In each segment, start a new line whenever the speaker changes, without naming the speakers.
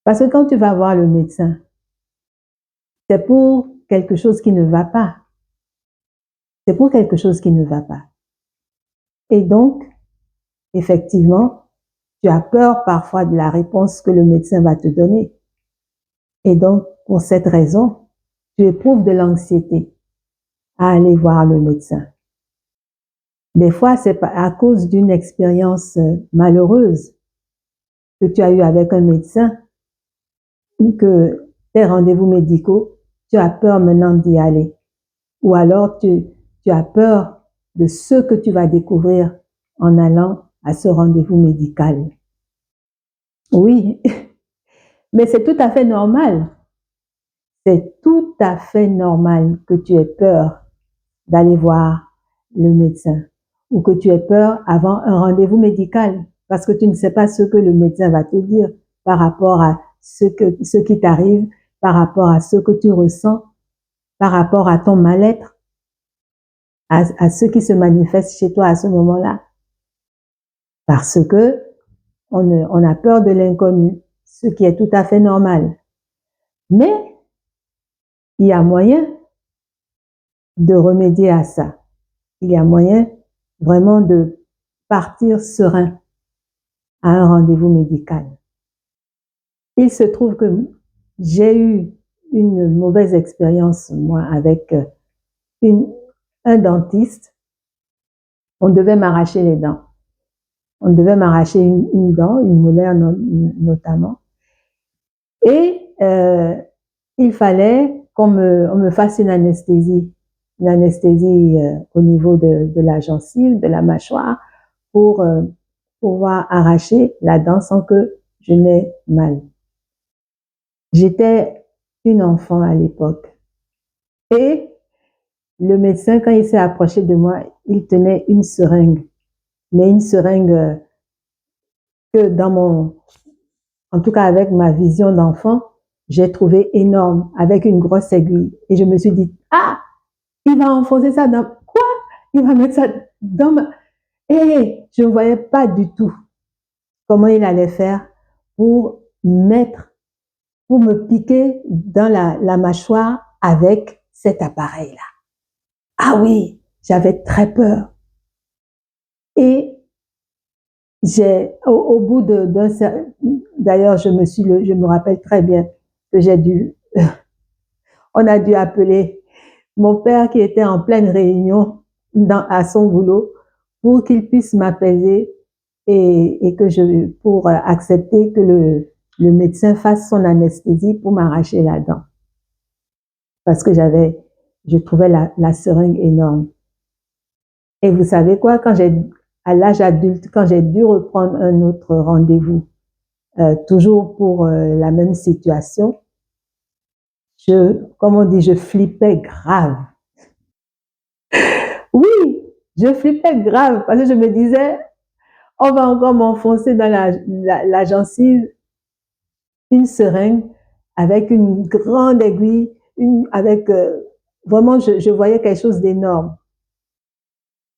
Parce que quand tu vas voir le médecin, c'est pour quelque chose qui ne va pas. C'est pour quelque chose qui ne va pas. Et donc, effectivement, tu as peur parfois de la réponse que le médecin va te donner. Et donc, pour cette raison, tu éprouves de l'anxiété à aller voir le médecin. Des fois, c'est à cause d'une expérience malheureuse que tu as eue avec un médecin ou que tes rendez-vous médicaux, tu as peur maintenant d'y aller. Ou alors, tu as peur de ce que tu vas découvrir en allant à ce rendez-vous médical. Oui, mais c'est tout à fait normal. C'est tout à fait normal que tu aies peur d'aller voir le médecin ou que tu aies peur avant un rendez-vous médical parce que tu ne sais pas ce que le médecin va te dire par rapport à ce qui t'arrive, par rapport à ce que tu ressens, par rapport à ton mal-être, à ce qui se manifeste chez toi à ce moment-là. Parce que on a peur de l'inconnu, ce qui est tout à fait normal. Mais il y a moyen de remédier à ça. Il y a moyen vraiment de partir serein à un rendez-vous médical. Il se trouve que j'ai eu une mauvaise expérience, moi, avec un dentiste. On devait m'arracher les dents. On devait m'arracher une dent, une molaire notamment. Et il fallait qu'on me fasse une anesthésie au niveau de la gencive, de la mâchoire, pour pouvoir arracher la dent sans que je n'ai mal. J'étais une enfant à l'époque. Et le médecin, quand il s'est approché de moi, il tenait une seringue. Mais une seringue que en tout cas avec ma vision d'enfant, j'ai trouvé énorme, avec une grosse aiguille. Et je me suis dit, ah, il va enfoncer ça dans... Quoi? Il va mettre ça dans ma... Et je ne voyais pas du tout comment il allait faire pour me piquer dans la mâchoire avec cet appareil-là. Ah oui, j'avais très peur. Et au bout d'un certain... D'ailleurs, je me rappelle très bien que on a dû appeler mon père qui était en pleine réunion à son boulot pour qu'il puisse m'apaiser et pour accepter que le médecin fasse son anesthésie pour m'arracher la dent. Parce que je trouvais la seringue énorme. Et vous savez quoi, à l'âge adulte, quand j'ai dû reprendre un autre rendez-vous, toujours pour la même situation, comme on dit, je flippais grave. Oui, je flippais grave parce que je me disais, on va encore m'enfoncer dans la gencive une seringue avec une grande aiguille, vraiment, je voyais quelque chose d'énorme.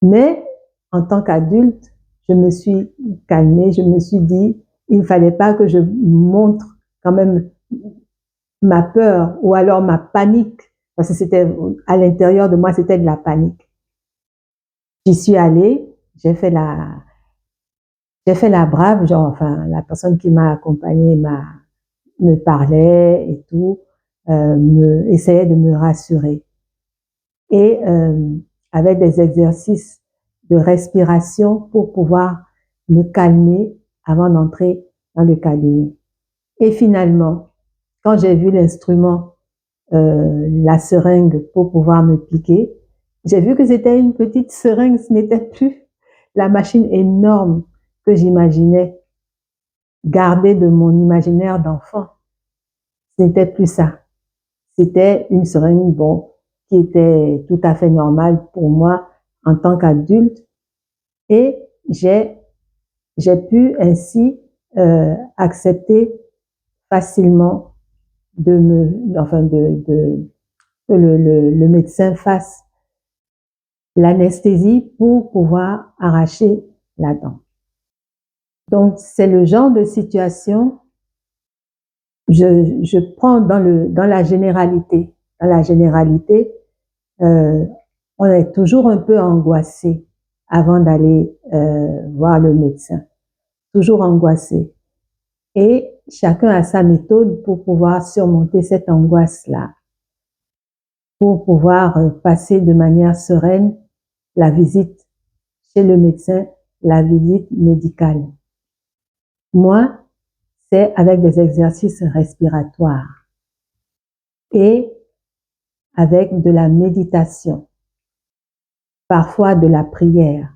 Mais en tant qu'adulte, je me suis calmée, je me suis dit, il ne fallait pas que je montre quand même ma peur ou alors ma panique, parce que c'était à l'intérieur de moi, c'était de la panique. J'y suis allée, j'ai fait la brave, genre, enfin, la personne qui m'a accompagnée me parlait et tout, essayait de me rassurer. Et avec des exercices de respiration pour pouvoir me calmer avant d'entrer dans le cabinet. Et finalement, quand j'ai vu l'instrument, la seringue pour pouvoir me piquer, j'ai vu que c'était une petite seringue, ce n'était plus la machine énorme que j'imaginais garder de mon imaginaire d'enfant. Ce n'était plus ça. C'était une seringue, bon, qui était tout à fait normale pour moi en tant qu'adulte. Et j'ai pu ainsi accepter facilement que le médecin fasse l'anesthésie pour pouvoir arracher la dent. Donc, c'est le genre de situation je prends dans la généralité. Dans la généralité, on est toujours un peu angoissé avant d'aller voir le médecin. Toujours angoissé. Et chacun a sa méthode pour pouvoir surmonter cette angoisse-là, pour pouvoir passer de manière sereine la visite chez le médecin, la visite médicale. Moi, c'est avec des exercices respiratoires et avec de la méditation, parfois de la prière,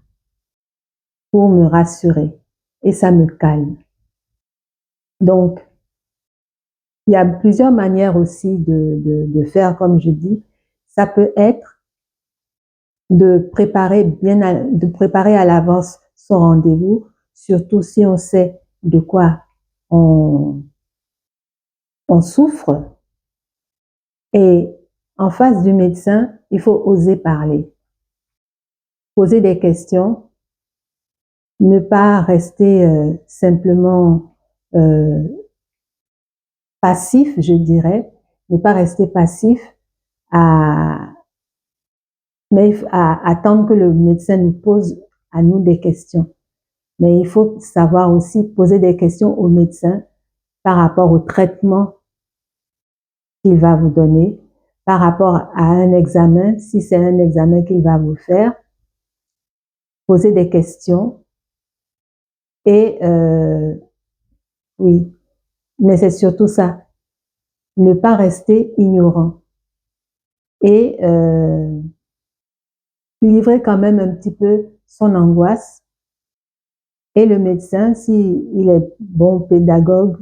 pour me rassurer et ça me calme. Donc, il y a plusieurs manières aussi de faire, comme je dis. Ça peut être de préparer à l'avance son rendez-vous, surtout si on sait de quoi on souffre. Et en face du médecin, il faut oser parler, poser des questions, ne pas rester simplement passif, je dirais, ne pas rester passif mais à attendre que le médecin nous pose à nous des questions. Mais il faut savoir aussi poser des questions au médecin par rapport au traitement qu'il va vous donner, par rapport à un examen, si c'est un examen qu'il va vous faire, poser des questions et oui, mais c'est surtout ça, ne pas rester ignorant et livrer quand même un petit peu son angoisse. Et le médecin, s'il est bon pédagogue,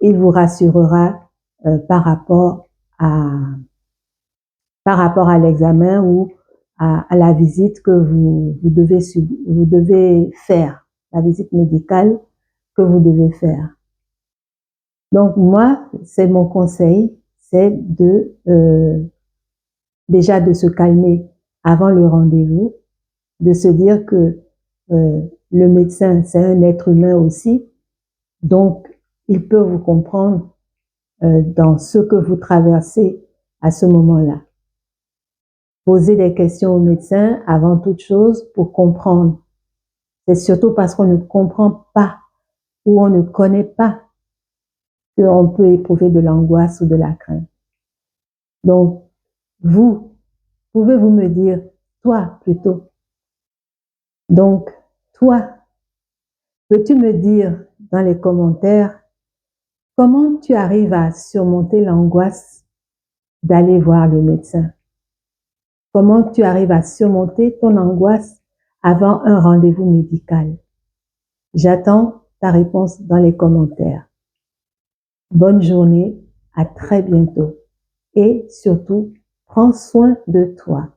il vous rassurera par rapport à l'examen ou à la visite que vous devez faire, la visite médicale que vous devez faire. Donc moi, c'est mon conseil, c'est déjà de se calmer avant le rendez-vous, de se dire que le médecin, c'est un être humain aussi, donc il peut vous comprendre dans ce que vous traversez à ce moment-là. Poser des questions au médecin avant toute chose pour comprendre. C'est surtout parce qu'on ne comprend pas ou on ne connaît pas qu'on peut éprouver de l'angoisse ou de la crainte. Donc, pouvez-vous me dire, toi plutôt, donc, toi, peux-tu me dire dans les commentaires comment tu arrives à surmonter l'angoisse d'aller voir le médecin? Comment tu arrives à surmonter ton angoisse avant un rendez-vous médical? J'attends ta réponse dans les commentaires. Bonne journée, à très bientôt. Et surtout, prends soin de toi.